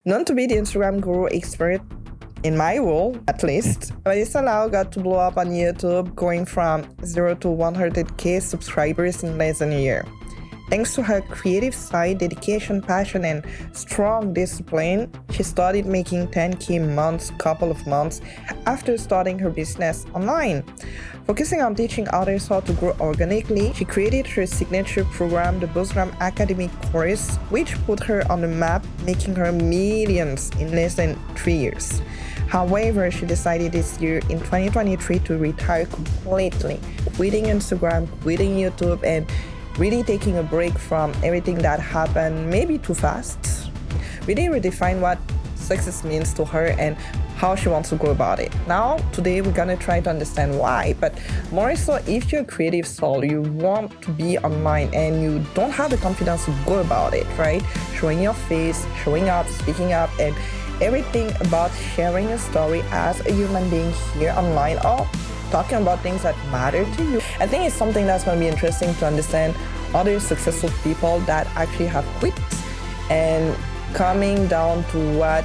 Known to be the Instagram guru expert in my world, at least, VANESSA LAU got to blow up on YouTube, going from 0 to 100k subscribers in less than a year. Thanks to her creative side, dedication, passion, and strong discipline, she started making 10k couple of months after starting her business online. Focusing on teaching others how to grow organically, she created her signature program, the Bootstrap Academy course, which put her on the map, making her millions in less than 3 years. However, she decided this year in 2023 to retire completely, quitting Instagram, quitting YouTube, and really taking a break from everything that happened maybe too fast. Really redefine what success means to her and how she wants to go about it. Now, today we're gonna try to understand why, but more so if you're a creative soul, you want to be online and you don't have the confidence to go about it, right? Showing your face, showing up, speaking up, and everything about sharing a story as a human being here online or talking about things that matter to you. I think it's something that's going to be interesting to understand other successful people that actually have quit and coming down to what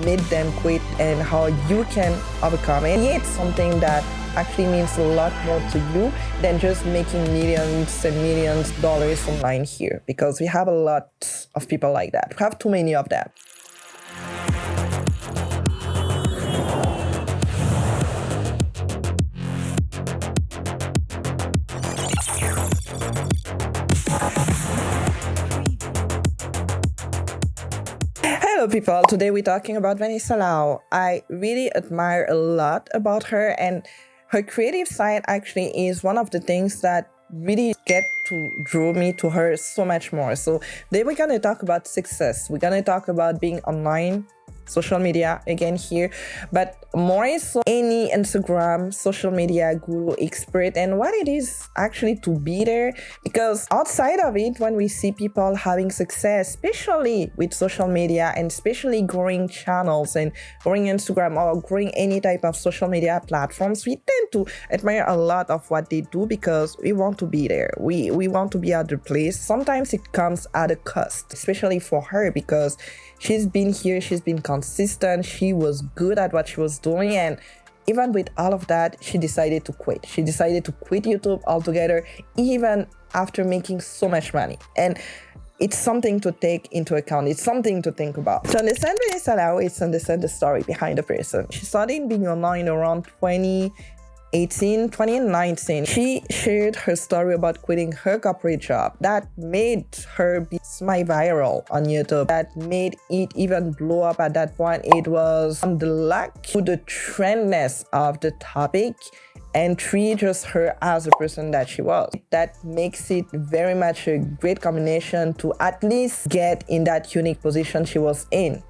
made them quit and how you can overcome it. It's something that actually means a lot more to you than just making millions and millions of dollars online here, because we have a lot of people like that. We have too many of them. Hello people, today we're talking about VANESSA LAU. I really admire a lot about her, and her creative side actually is one of the things that really drew me to her so much more. So today we're gonna talk about success. We're gonna talk about being online, social media again here, but more so any Instagram social media guru expert and what it is actually to be there. Because outside of it, when we see people having success, especially with social media and especially growing channels and growing Instagram or growing any type of social media platforms, we tend to admire a lot of what they do because we want to be there. We want to be at the place. Sometimes it comes at a cost, especially for her, because she's been here, she's been consistent, she was good at what she was doing, and even with all of that, she decided to quit. She decided to quit YouTube altogether, even after making so much money. And it's something to take into account. It's something to think about. To understand VANESSA LAU is to understand the story behind the person. She started being online around 2019. She shared her story about quitting her corporate job. That made her be semi-viral on YouTube. That made it even blow up at that point. It was from the luck to the trendness of the topic, and 3, just her as a person that she was. That makes it very much a great combination to at least get in that unique position she was in.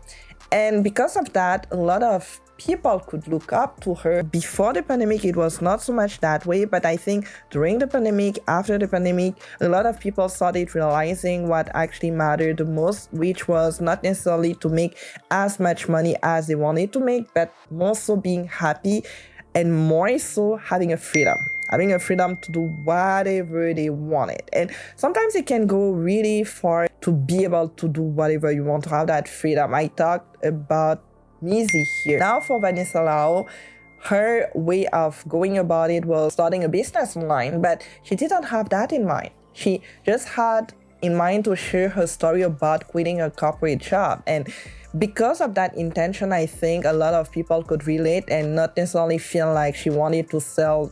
And because of that, a lot of people could look up to her. Before the pandemic, it was not so much that way, but I think during the pandemic, after the pandemic, a lot of people started realizing what actually mattered the most, which was not necessarily to make as much money as they wanted to make, but more so being happy and more so having a freedom to do whatever they wanted. And sometimes it can go really far to be able to do whatever you want, to have that freedom. I talked about Mizzy here. Now for VANESSA LAU, her way of going about it was starting a business online, but she didn't have that in mind. She just had in mind to share her story about quitting a corporate job. And because of that intention, I think a lot of people could relate and not necessarily feel like she wanted to sell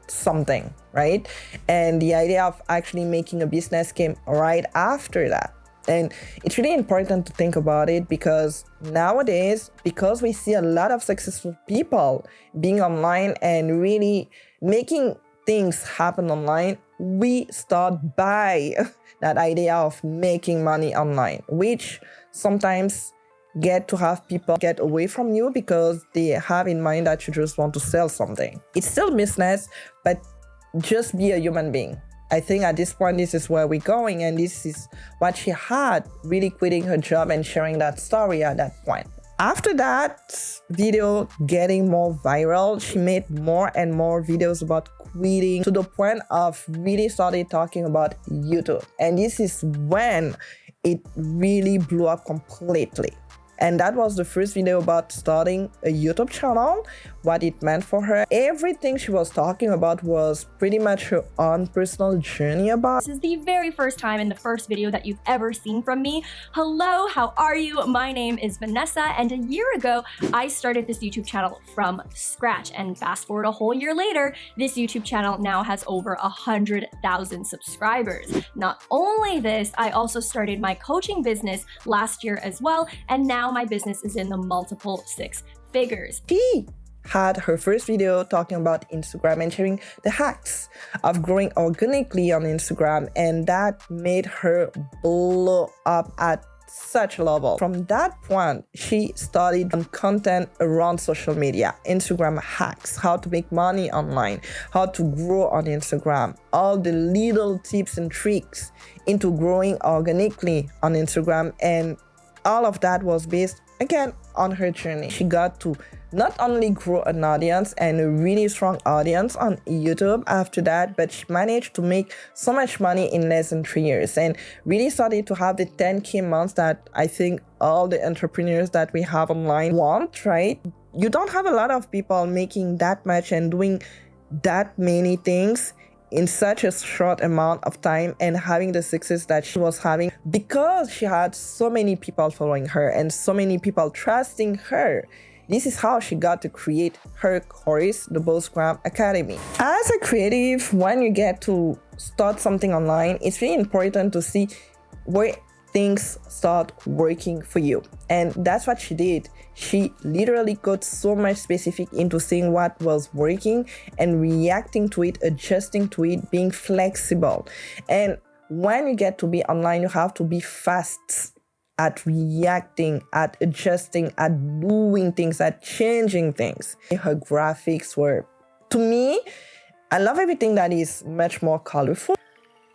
something, right? And the idea of actually making a business came right after that. And it's really important to think about it, because nowadays, because we see a lot of successful people being online and really making things happen online, we start by that idea of making money online, which sometimes get to have people get away from you because they have in mind that you just want to sell something. It's still business, but just be a human being. I think at this point, this is where we're going, and this is what she had, really quitting her job and sharing that story at that point. After that video getting more viral, she made more and more videos about quitting, to the point of really started talking about YouTube. And this is when it really blew up completely. And that was the first video about starting a YouTube channel, what it meant for her. Everything she was talking about was pretty much her own personal journey about. This is the very first time in the first video that you've ever seen from me. Hello, how are you? My name is Vanessa, and a year ago, I started this YouTube channel from scratch. And fast forward a whole year later, this YouTube channel now has over 100,000 subscribers. Not only this, I also started my coaching business last year as well, and now my business is in the multiple six figures. She had her first video talking about Instagram and sharing the hacks of growing organically on Instagram, and that made her blow up at such a level. From that point, she studied on content around social media, Instagram hacks, how to make money online, how to grow on Instagram, all the little tips and tricks into growing organically on Instagram, and all of that was based again on her journey. She got to not only grow an audience and a really strong audience on YouTube after that, but she managed to make so much money in less than 3 years and really started to have the 10K months that I think all the entrepreneurs that we have online want, right? You don't have a lot of people making that much and doing that many things in such a short amount of time and having the success that she was having because she had so many people following her and so many people trusting her. This is how she got to create her course, the Bossgram Academy. As a creative, when you get to start something online, it's really important to see where things start working for you. And that's what she did. She literally got so much specific into seeing what was working and reacting to it, adjusting to it, being flexible. And when you get to be online, you have to be fast at reacting, at adjusting, at doing things, at changing things. Her graphics were, to me, I love everything that is much more colorful.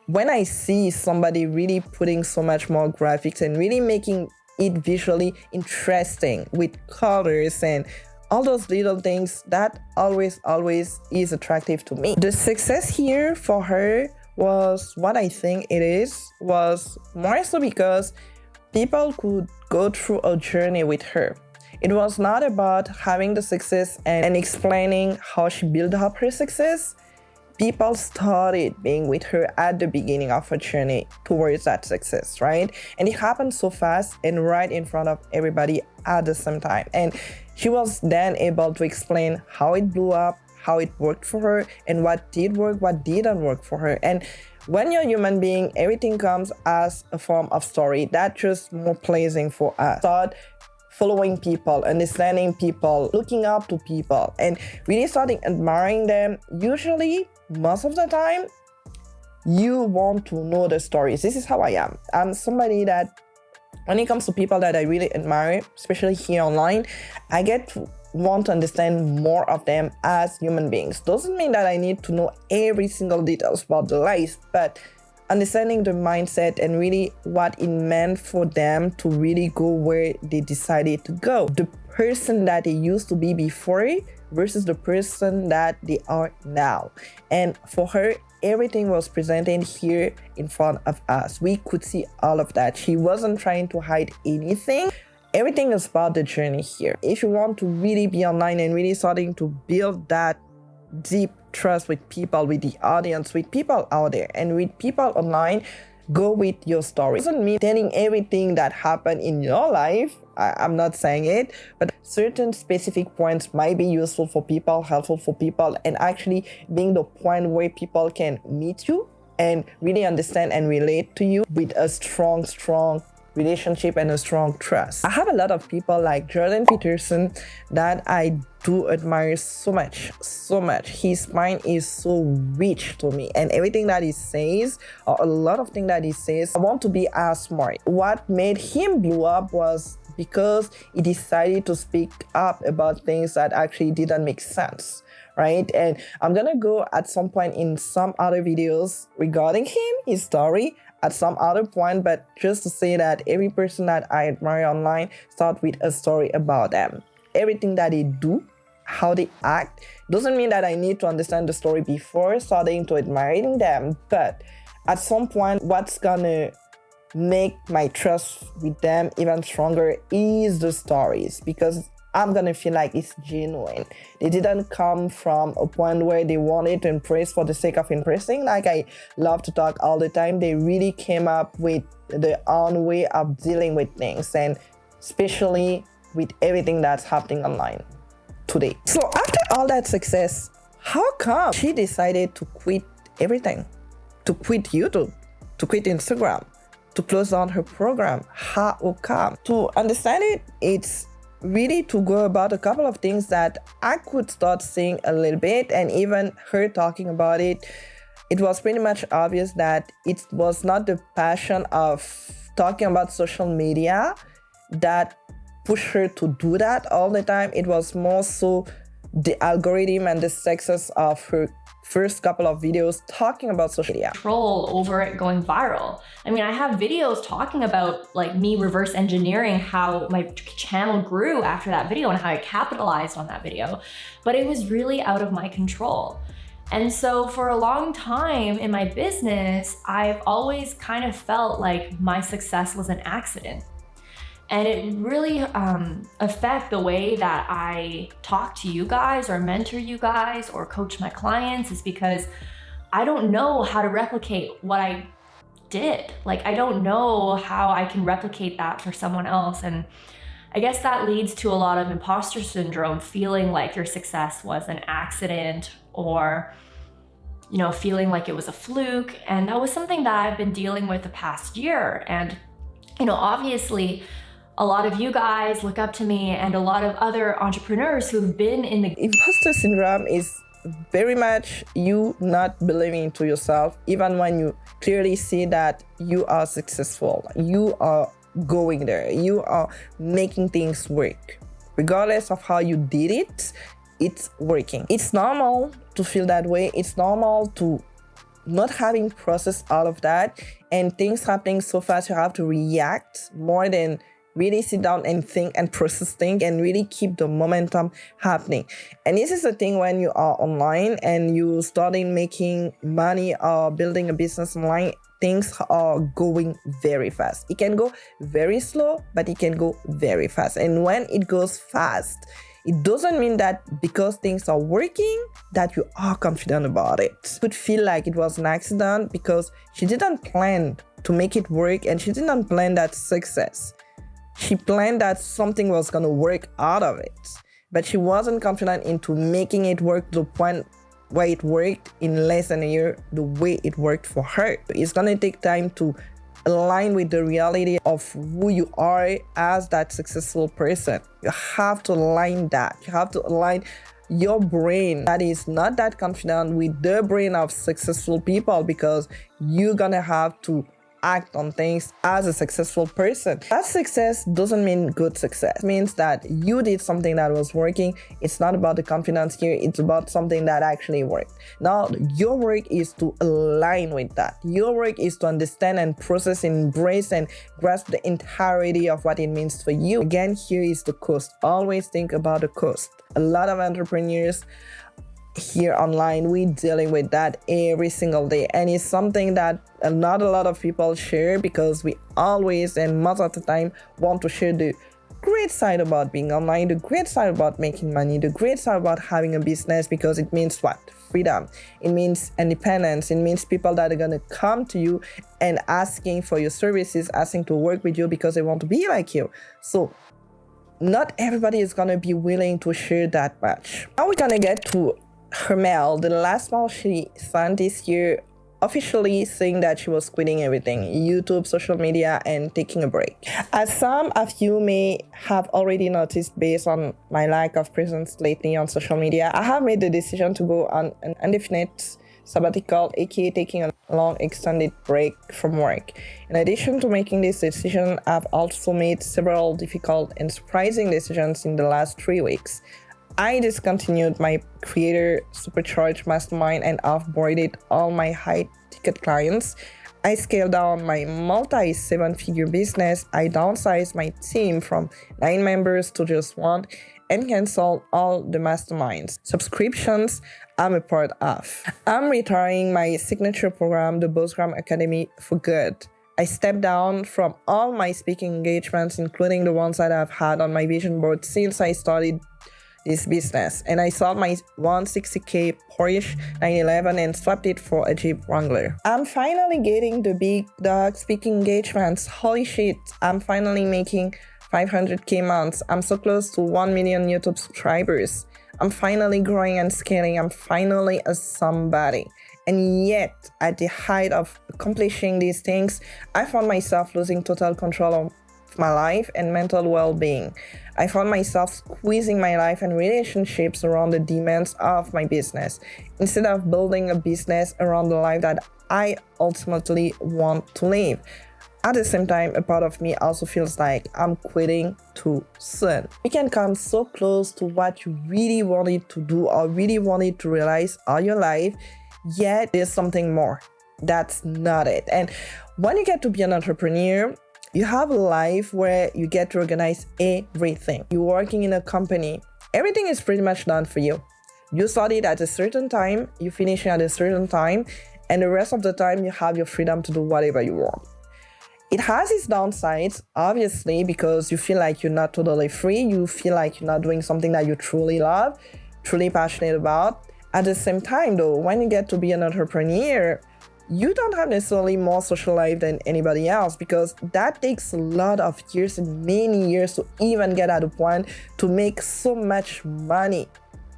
When I see somebody really putting so much more graphics and really making it visually interesting with colors and all those little things, that always is attractive to me. The success here for her was what I think it was more so because people could go through a journey with her. It was not about having the success and explaining how she built up her success. People started being with her at the beginning of her journey towards that success, right? And it happened so fast and right in front of everybody at the same time. And she was then able to explain how it blew up, how it worked for her, and what did work, what didn't work for her. And when you're a human being, everything comes as a form of story. That's just more pleasing for us. Start following people, understanding people, looking up to people, and really starting admiring them. Usually, most of the time, you want to know the stories. This is how I am. I'm somebody that, when it comes to people that I really admire, especially here online, I get to want to understand more of them as human beings. Doesn't mean that I need to know every single details about their life, but understanding the mindset and really what it meant for them to really go where they decided to go. The person that they used to be before versus the person that they are now. And for her, everything was presented here in front of us. We could see all of that. She wasn't trying to hide anything. Everything is about the journey here. If you want to really be online and really starting to build that deep trust with people, with the audience, with people out there and with people online, go with your story. It doesn't mean telling everything that happened in your life. I'm not saying it, but certain specific points might be useful for people, helpful for people, and actually being the point where people can meet you and really understand and relate to you with a strong relationship and a strong trust. I have a lot of people like Jordan Peterson that I do admire so much. His mind is so rich to me, and everything that he says, or a lot of things that he says, I want to be as smart. What made him blow up was because he decided to speak up about things that actually didn't make sense, right? And I'm gonna go at some point in some other videos regarding him, his story, at some other point, but just to say that every person that I admire online start with a story about them. Everything that they do, how they act, doesn't mean that I need to understand the story before starting to admiring them, but at some point, what's gonna make my trust with them even stronger is the stories, because I'm gonna feel like it's genuine. They didn't come from a point where they wanted to impress for the sake of impressing. Like I love to talk all the time. They really came up with their own way of dealing with things, and especially with everything that's happening online today. So after all that success, how come she decided to quit everything? To quit YouTube, to quit Instagram, to close down her program? How come? To understand it, it's really to go about a couple of things that I could start seeing a little bit, and even her talking about it, it was pretty much obvious that it was not the passion of talking about social media that pushed her to do that all the time. It was more so the algorithm and the success of her first couple of videos talking about social media. Control over it going viral. I mean, I have videos talking about like me reverse engineering how my channel grew after that video and how I capitalized on that video, but it was really out of my control. And so for a long time in my business, I've always kind of felt like my success was an accident. And it really affect the way that I talk to you guys or mentor you guys or coach my clients, is because I don't know how to replicate what I did. Like, I don't know how I can replicate that for someone else. And I guess that leads to a lot of imposter syndrome, feeling like your success was an accident, or, you know, feeling like it was a fluke. And that was something that I've been dealing with the past year. And, you know, obviously, a lot of you guys look up to me, and a lot of other entrepreneurs who've been in the... Imposter syndrome is very much you not believing into yourself, even when you clearly see that you are successful, you are going there, you are making things work. Regardless of how you did it, it's working. It's normal to feel that way. It's normal to not having processed all of that, and things happening so fast, you have to react more than really sit down and think and process things and really keep the momentum happening. And this is the thing when you are online and you starting making money or building a business online, things are going very fast. It can go very slow, but it can go very fast. And when it goes fast, it doesn't mean that because things are working that you are confident about it. It could feel like it was an accident because she didn't plan to make it work, and she didn't plan that success. She planned that something was going to work out of it, but she wasn't confident into making it work to the point where it worked in less than a year, the way it worked for her. It's going to take time to align with the reality of who you are as that successful person. You have to align that. You have to align your brain that is not that confident with the brain of successful people, because you're going to have to act on things as a successful person. That success doesn't mean good success. It means that you did something that was working. It's not about the confidence here. It's about something that actually worked. Now, your work is to align with that. Your work is to understand and process, embrace and grasp the entirety of what it means for you. Again, here is the cost. Always think about the cost. A lot of entrepreneurs here online, we dealing with that every single day, and it's something that not a lot of people share, because we always and most of the time want to share the great side about being online, the great side about making money, the great side about having a business, because it means what? Freedom. It means independence. It means people that are gonna come to you and asking for your services, asking to work with you because they want to be like you. So not everybody is gonna be willing to share that much. Now we're gonna get to her mail, the last mail she sent this year, officially saying that she was quitting everything, YouTube, social media, and taking a break. As some of you may have already noticed based on my lack of presence lately on social media, I have made the decision to go on an indefinite sabbatical, aka taking a long extended break from work. In addition to making this decision, I've also made several difficult and surprising decisions in the last 3 weeks. I discontinued my Creator Supercharged Mastermind and offboarded all my high-ticket clients. I scaled down my multi-7-figure business. I downsized my team from 9 members to just 1 and canceled all the masterminds subscriptions I'm a part of. I'm retiring my signature program, the Bossgram Academy, for good. I stepped down from all my speaking engagements, including the ones that I've had on my vision board since I started this business, and I sold my 160k Porsche 911 and swapped it for a Jeep Wrangler. I'm finally getting the big dog speaking engagements. Holy shit, I'm finally making 500k months. I'm so close to 1 million YouTube subscribers. I'm finally growing and scaling. I'm finally a somebody. And yet, at the height of accomplishing these things, I found myself losing total control of my life and mental well-being. I found myself squeezing my life and relationships around the demands of my business, instead of building a business around the life that I ultimately want to live. At the same time, a part of me also feels like I'm quitting too soon. You can come so close to what you really wanted to do or really wanted to realize all your life, yet there's something more. That's not it. And when you get to be an entrepreneur, you have a life where you get to organize everything. You're working in a company. Everything is pretty much done for you. You started at a certain time, you finish at a certain time, and the rest of the time you have your freedom to do whatever you want. It has its downsides, obviously, because you feel like you're not totally free. You feel like you're not doing something that you truly love, truly passionate about. At the same time, though, when you get to be an entrepreneur, you don't have necessarily more social life than anybody else, because that takes a lot of years and many years to even get at a point to make so much money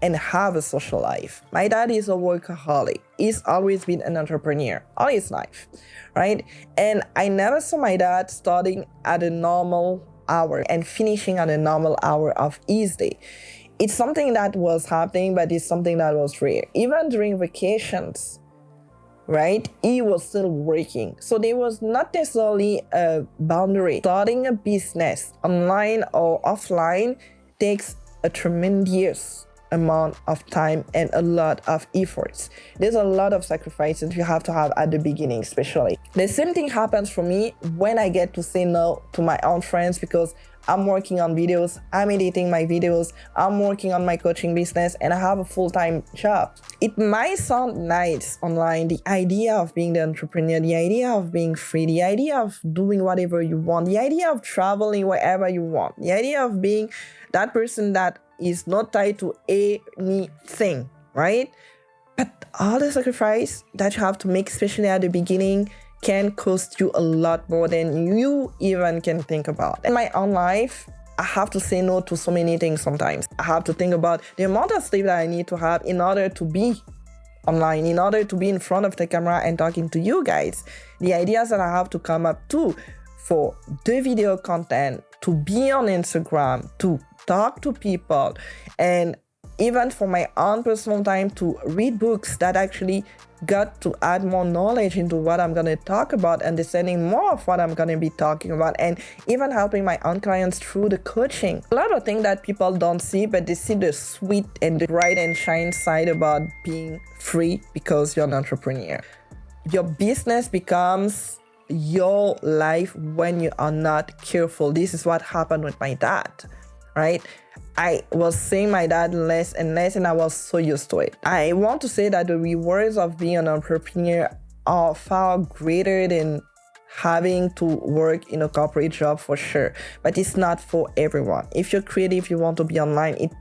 and have a social life. My dad is a workaholic. He's always been an entrepreneur all his life, right? And I never saw my dad starting at a normal hour and finishing at a normal hour of his day. It's something that was happening, but it's something that was rare. Even during vacations, right? He was still working. So there was not necessarily a boundary. Starting a business online or offline takes a tremendous amount of time and a lot of efforts. There's a lot of sacrifices you have to have at the beginning, especially. The same thing happens for me when I get to say no to my own friends, because I'm working on videos, I'm editing my videos, I'm working on my coaching business, and I have a full-time job. It might sound nice online, the idea of being the entrepreneur, the idea of being free, the idea of doing whatever you want, the idea of traveling wherever you want, the idea of being that person that is not tied to anything, right? But all the sacrifice that you have to make, especially at the beginning, can cost you a lot more than you even can think about. In my own life, I have to say no to so many things sometimes. I have to think about the amount of sleep that I need to have in order to be online, in order to be in front of the camera and talking to you guys. The ideas that I have to come up to for the video content, to be on Instagram, to talk to people, and even for my own personal time to read books that actually got to add more knowledge into what I'm going to talk about, understanding more of what I'm going to be talking about, and even helping my own clients through the coaching. A lot of things that people don't see, but they see the sweet and the bright and shine side about being free because you're an entrepreneur. Your business becomes your life when you are not careful. This is what happened with my dad, right? I was seeing my dad less and less, and I was so used to it. I want to say that the rewards of being an entrepreneur are far greater than having to work in a corporate job, for sure. But it's not for everyone. If you're creative, you want to be online, it's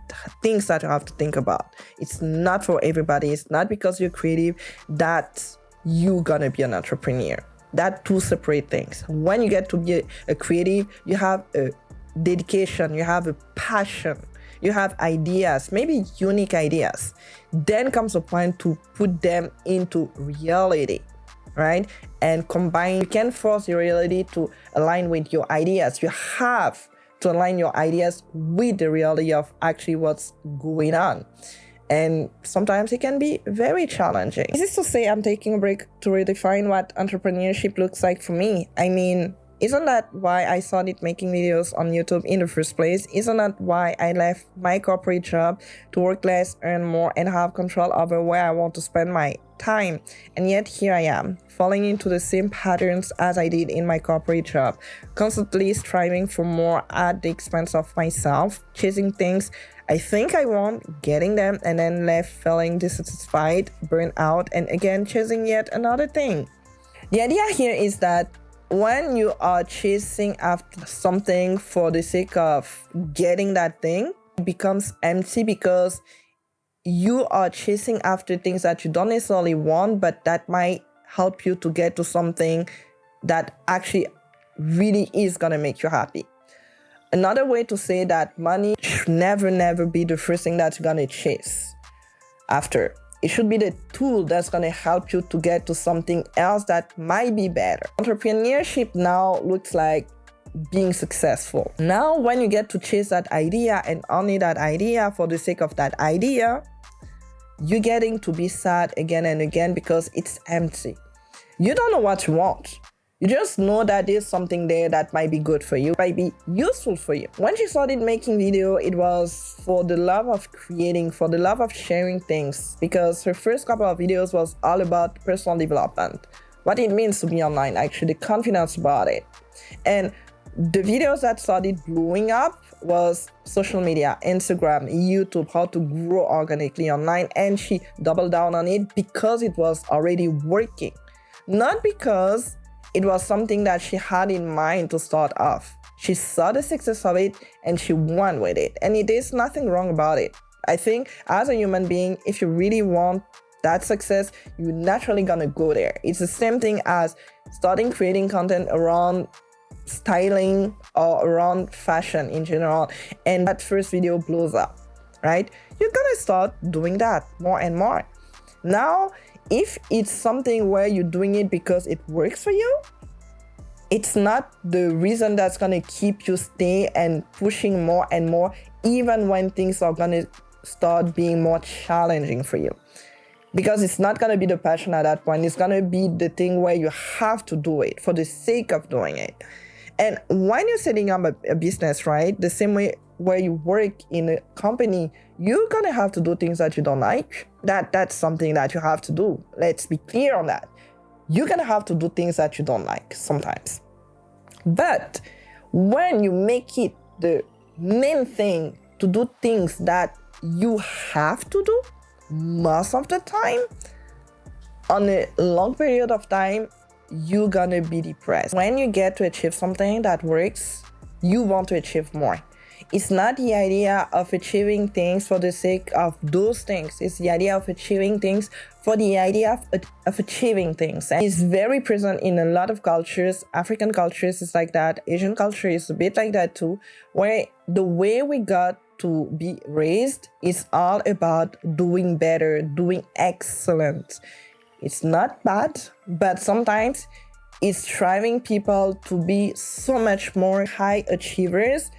things that you have to think about. It's not for everybody. It's not because you're creative that you're gonna be an entrepreneur. That's two separate things. When you get to be a creative, you have a dedication, you have a passion, you have ideas, maybe unique ideas. Then comes a point to put them into reality, right? And combine. You can't force your reality to align with your ideas. You have to align your ideas with the reality of actually what's going on. And sometimes it can be very challenging. This is to say, I'm taking a break to redefine what entrepreneurship looks like for me. I mean, isn't that why I started making videos on YouTube in the first place? Isn't that why I left my corporate job to work less, earn more, and have control over where I want to spend my time? And yet here I am, falling into the same patterns as I did in my corporate job, constantly striving for more at the expense of myself, chasing things I think I want, getting them, and then left feeling dissatisfied, burnt out, and again chasing yet another thing. The idea here is that when you are chasing after something for the sake of getting that thing, it becomes empty because you are chasing after things that you don't necessarily want, but that might help you to get to something that actually really is going to make you happy. Another way to say that money should never be the first thing that you're going to chase after. It should be the tool that's going to help you to get to something else that might be better. Entrepreneurship now looks like being successful. Now, when you get to chase that idea and only that idea for the sake of that idea, you're getting to be sad again and again because it's empty. You don't know what you want. You just know that there's something there that might be good for you, might be useful for you. When she started making video, it was for the love of creating, for the love of sharing things, because her first couple of videos was all about personal development, what it means to be online, actually, the confidence about it. And the videos that started blowing up was social media, Instagram, YouTube, how to grow organically online, and she doubled down on it because it was already working, not because it was something that she had in mind to start off. She saw the success of it and she went with it. And there's nothing wrong about it. I think as a human being, if you really want that success, you're naturally gonna go there. It's the same thing as starting creating content around styling or around fashion in general, and that first video blows up, right? You're gonna start doing that more and more. Now, if it's something where you're doing it because it works for you, it's not the reason that's going to keep you stay and pushing more and more, even when things are going to start being more challenging for you. Because it's not going to be the passion at that point. It's going to be the thing where you have to do it for the sake of doing it. And when you're setting up a business, right, the same way where you work in a company, you're going to have to do things that you don't like. That's something that you have to do. Let's be clear on that. You're going to have to do things that you don't like sometimes. But when you make it the main thing to do things that you have to do most of the time, on a long period of time, you're going to be depressed. When you get to achieve something that works, you want to achieve more. It's not the idea of achieving things for the sake of those things. It's the idea of achieving things for the idea of achieving things. And it's very present in a lot of cultures. African cultures is like that. Asian culture is a bit like that too, where the way we got to be raised is all about doing better, doing excellent. It's not bad, but sometimes it's driving people to be so much more high achievers,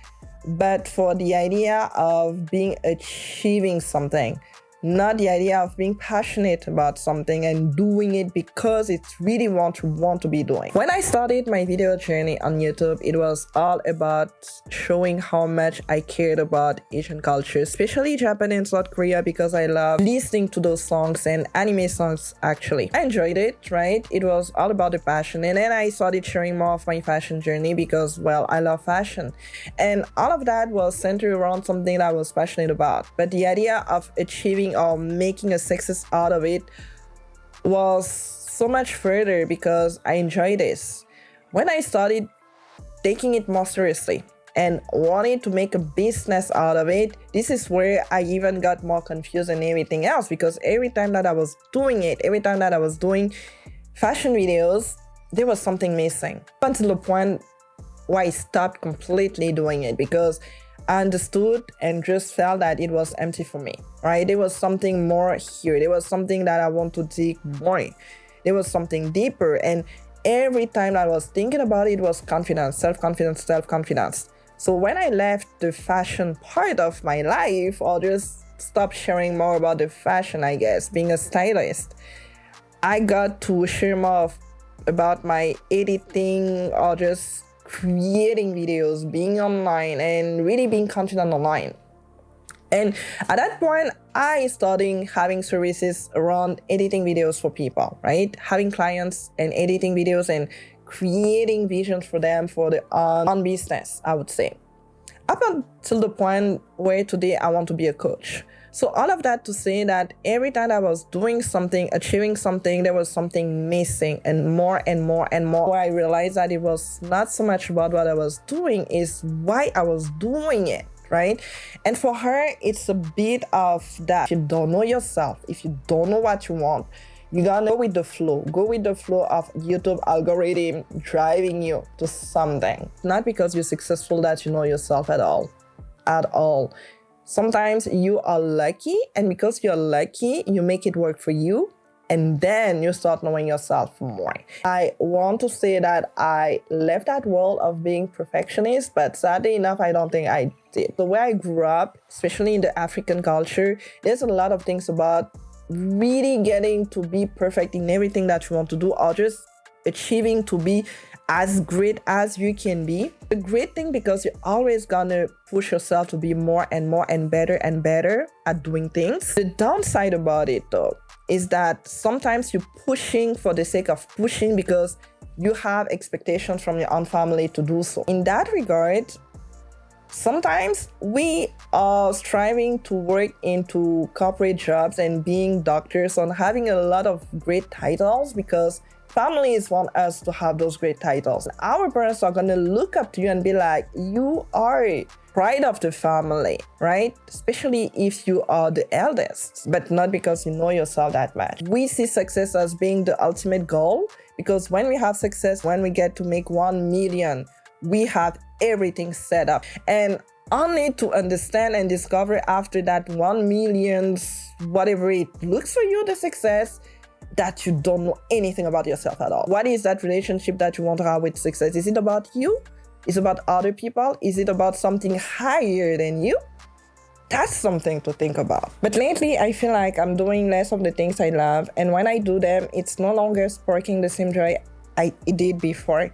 but for the idea of achieving something, not the idea of being passionate about something and doing it because it's really what you want to be doing. When I started my video journey on YouTube, it was all about showing how much I cared about Asian culture, especially Japan and South Korea, because I love listening to those songs and anime songs actually. I enjoyed it, right? It was all about the passion. And then I started sharing more of my fashion journey because, well, I love fashion. And all of that was centered around something that I was passionate about. But the idea of achieving or making a success out of it was so much further because I enjoy this. When I started taking it more seriously and wanted to make a business out of it, this is where I even got more confused than everything else, because every time that I was doing it, every time that I was doing fashion videos, there was something missing. Until the point where I stopped completely doing it because I understood and just felt that it was empty for me, right? There was something more here. There was something that I want to dig more. There was something deeper. And every time I was thinking about it was confidence, self-confidence, self-confidence. So when I left the fashion part of my life, or just stopped sharing more about the fashion, I guess, being a stylist, I got to share more about my editing or just creating videos, being online, and really being confident online. And at that point, I started having services around editing videos for people, right? Having clients and editing videos and creating visions for them for the on business, I would say. Up until the point where today I want to be a coach. So all of that to say that every time I was doing something, achieving something, there was something missing, and more and more and more. I realized that it was not so much about what I was doing, is why I was doing it, right? And for her, it's a bit of that. If you don't know yourself, if you don't know what you want, you gotta go with the flow. Go with the flow of YouTube algorithm driving you to something. Not because you're successful that you know yourself at all. At all. Sometimes you are lucky, and because you're lucky, you make it work for you, and then you start knowing yourself more. I want to say that I left that world of being perfectionist, but sadly enough, I don't think I did. The way I grew up, especially in the African culture, there's a lot of things about really getting to be perfect in everything that you want to do, or just achieving to be as great as you can be. The great thing, because you're always gonna push yourself to be more and more and better at doing things. The downside about it though is that sometimes you're pushing for the sake of pushing because you have expectations from your own family to do so. In that regard, sometimes we are striving to work into corporate jobs and being doctors and having a lot of great titles because families want us to have those great titles. Our parents are gonna look up to you and be like, you are pride of the family, right? Especially if you are the eldest, but not because you know yourself that much. We see success as being the ultimate goal because when we have success, when we get to make 1 million, we have everything set up. And only to understand and discover after that 1 million, whatever it looks for you, the success, that you don't know anything about yourself at all. What is that relationship that you want to have with success? Is it about you? Is it about other people? Is it about something higher than you? That's something to think about. But lately, I feel like I'm doing less of the things I love. And when I do them, it's no longer sparking the same joy I did before.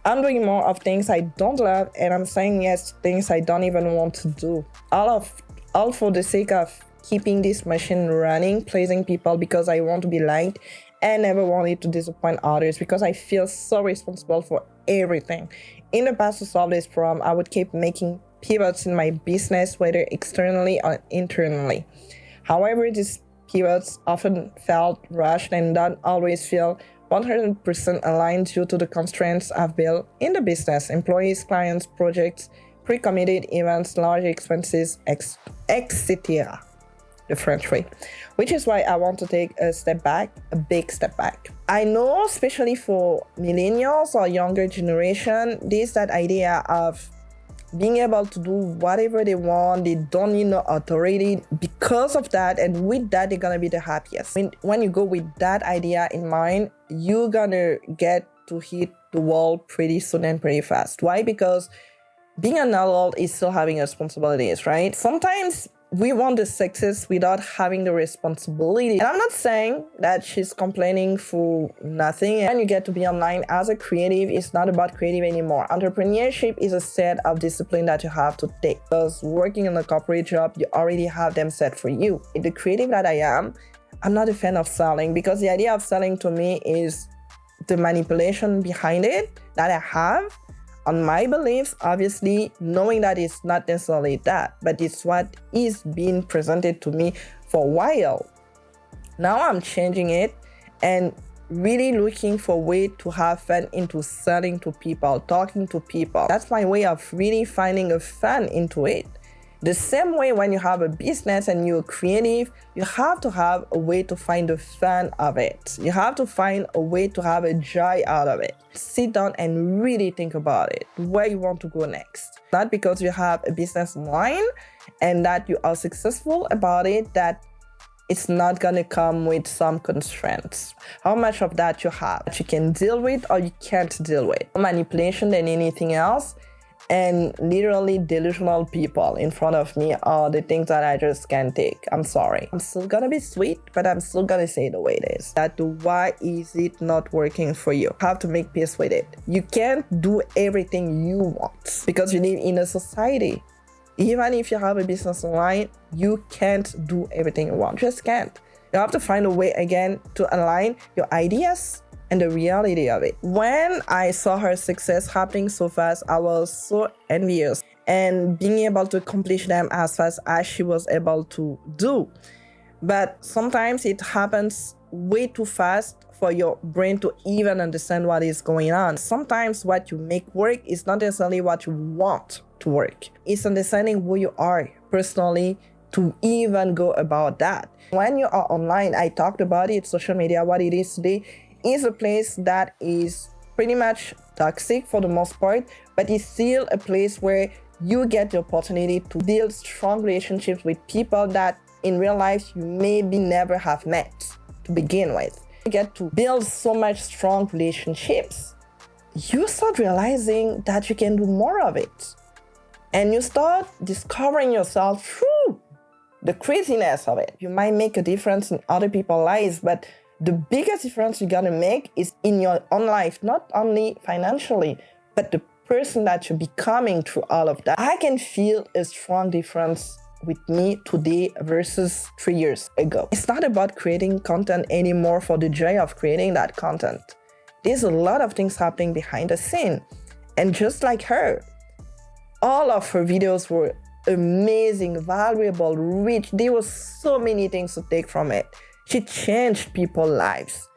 I'm doing more of things I don't love, and I'm saying yes to things I don't even want to do. All for the sake of keeping this machine running, pleasing people because I want to be liked and never wanted to disappoint others because I feel so responsible for everything. In the past, to solve this problem, I would keep making pivots in my business, whether externally or internally. However, these pivots often felt rushed and don't always feel 100% aligned due to the constraints I've built in the business: employees, clients, projects, pre-committed events, large expenses, etc. The French way, which is why I want to take a step back, a big step back. I know, especially for millennials or younger generation, there's that idea of being able to do whatever they want. They don't need no authority because of that, and with that, they're gonna be the happiest. When you go with that idea in mind, you're gonna get to hit the wall pretty soon and pretty fast. Why? Because being an adult is still having responsibilities, right? Sometimes we want the success without having the responsibility. And I'm not saying that she's complaining for nothing. When you get to be online as a creative, it's not about creative anymore. Entrepreneurship is a set of discipline that you have to take. Because working in a corporate job, you already have them set for you. The creative that I am, I'm not a fan of selling because the idea of selling to me is the manipulation behind it that I have on my beliefs, obviously, knowing that it's not necessarily that, but it's what is being presented to me for a while. Now I'm changing it and really looking for a way to have fun into selling to people, talking to people. That's my way of really finding a fun into it. The same way when you have a business and you're creative, you have to have a way to find the fun of it. You have to find a way to have a joy out of it. Sit down and really think about it, where you want to go next. Not because you have a business line and that you are successful about it, that it's not gonna come with some constraints. How much of that you have that you can deal with or you can't deal with. More manipulation than anything else. And literally delusional people in front of me are the things that I just can't take. I'm sorry. I'm still gonna be sweet, but I'm still gonna say the way it is. That why is it not working for you? You have to make peace with it. You can't do everything you want because you live in a society. Even if you have a business line, you can't do everything you want. Just can't. You have to find a way again to align your ideas and the reality of it. When I saw her success happening so fast, I was so envious. and being able to accomplish them as fast as she was able to do. But sometimes it happens way too fast for your brain to even understand what is going on. Sometimes what you make work is not necessarily what you want to work. It's understanding who you are personally to even go about that. When you are online, I talked about it, social media, what it is today, is a place that is pretty much toxic for the most part, but it's still a place where you get the opportunity to build strong relationships with people that in real life you maybe never have met to begin with. You get to build so much strong relationships. You start realizing that you can do more of it. And you start discovering yourself through the craziness of it. You might make a difference in other people's lives, but the biggest difference you're gonna make is in your own life, not only financially, but the person that you're becoming through all of that. I can feel a strong difference with me today versus 3 years ago. It's not about creating content anymore for the joy of creating that content. There's a lot of things happening behind the scene. And just like her, all of her videos were amazing, valuable, rich. There were so many things to take from it. She changed people's lives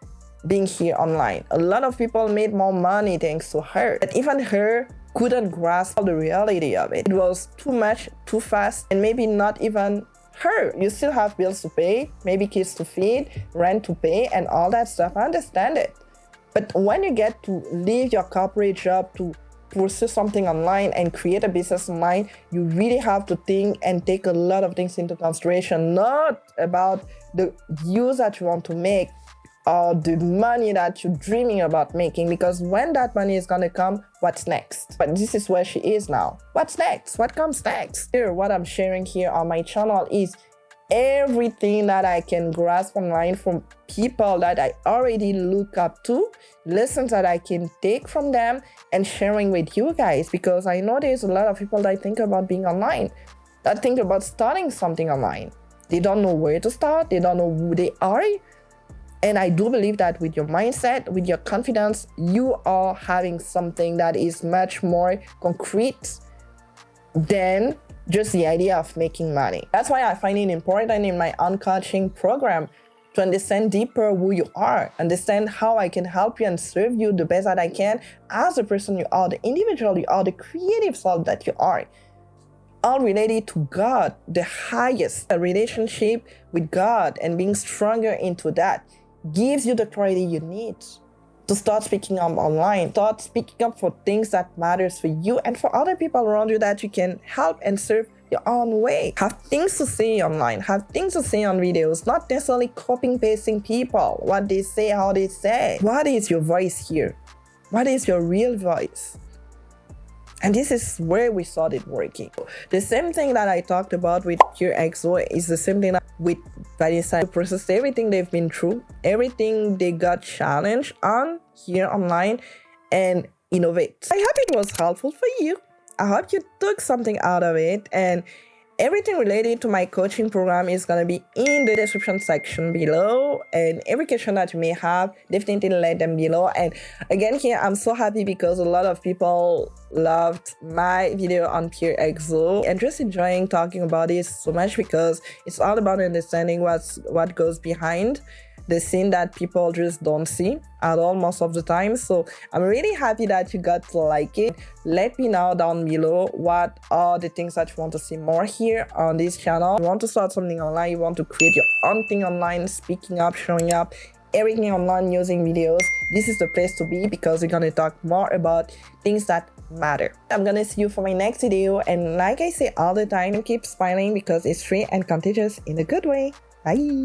being here online. A lot of people made more money thanks to her. But even her couldn't grasp the reality of it. It was too much, too fast, and maybe not even her. You still have bills to pay, maybe kids to feed, rent to pay, and all that stuff. I understand it. But when you get to leave your corporate job to pursue something online and create a business online, you really have to think and take a lot of things into consideration, not about the views that you want to make or the money that you're dreaming about making, because when that money is gonna come, what's next? But this is where she is now. What's next? What comes next? Here, what I'm sharing here on my channel is everything that I can grasp online from people that I already look up to, lessons that I can take from them and sharing with you guys, because I know there's a lot of people that think about being online, that think about starting something online. They don't know where to start, they don't know who they are. And I do believe that with your mindset, with your confidence, you are having something that is much more concrete than just the idea of making money. That's why I find it important in my coaching program to understand deeper who you are, understand how I can help you and serve you the best that I can as the person you are, the individual you are, the creative self that you are. All related to God, the highest relationship with God, and being stronger into that gives you the clarity you need to start speaking up online, start speaking up for things that matters for you and for other people around you that you can help and serve your own way. Have things to say online, have things to say on videos, not necessarily copying pasting people, what they say, how they say. What is your voice here? What is your real voice? And this is where we started working. The same thing that I talked about with QXO is the same thing with VANESSA. To process everything they've been through, everything they got challenged on here online, and innovate. I hope it was helpful for you. I hope you took something out of it, and everything related to my coaching program is going to be in the description section below, and every question that you may have, definitely let them below. And again here, I'm so happy because a lot of people loved my video on QXO and just enjoying talking about it so much, because it's all about understanding what goes behind the scene that people just don't see at all most of the time. So I'm really happy that you got to like it. Let me know down below what are the things that you want to see more here on this channel. You want to start something online, you want to create your own thing online, speaking up, showing up, everything online using videos. This is the place to be, because we're gonna talk more about things that matter. I'm gonna see you for my next video, and like I say all the time, keep smiling because it's free and contagious in a good way. Bye.